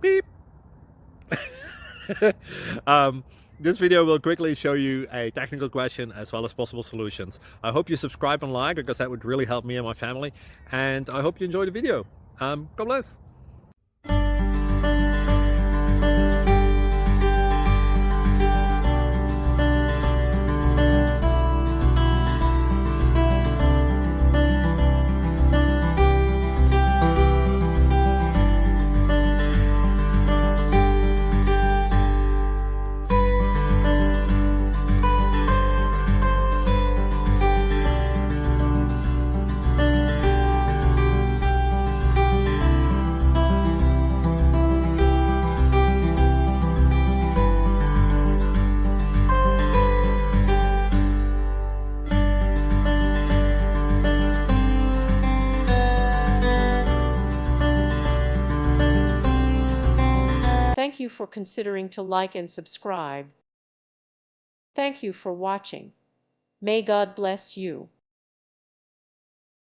Beep. um, this video will quickly show you a technical question as well as possible solutions. I hope you subscribe and like, because that would really help me and my family. And I hope you enjoy the video. God bless. Thank you for considering to like and subscribe. Thank you for watching. May God bless you.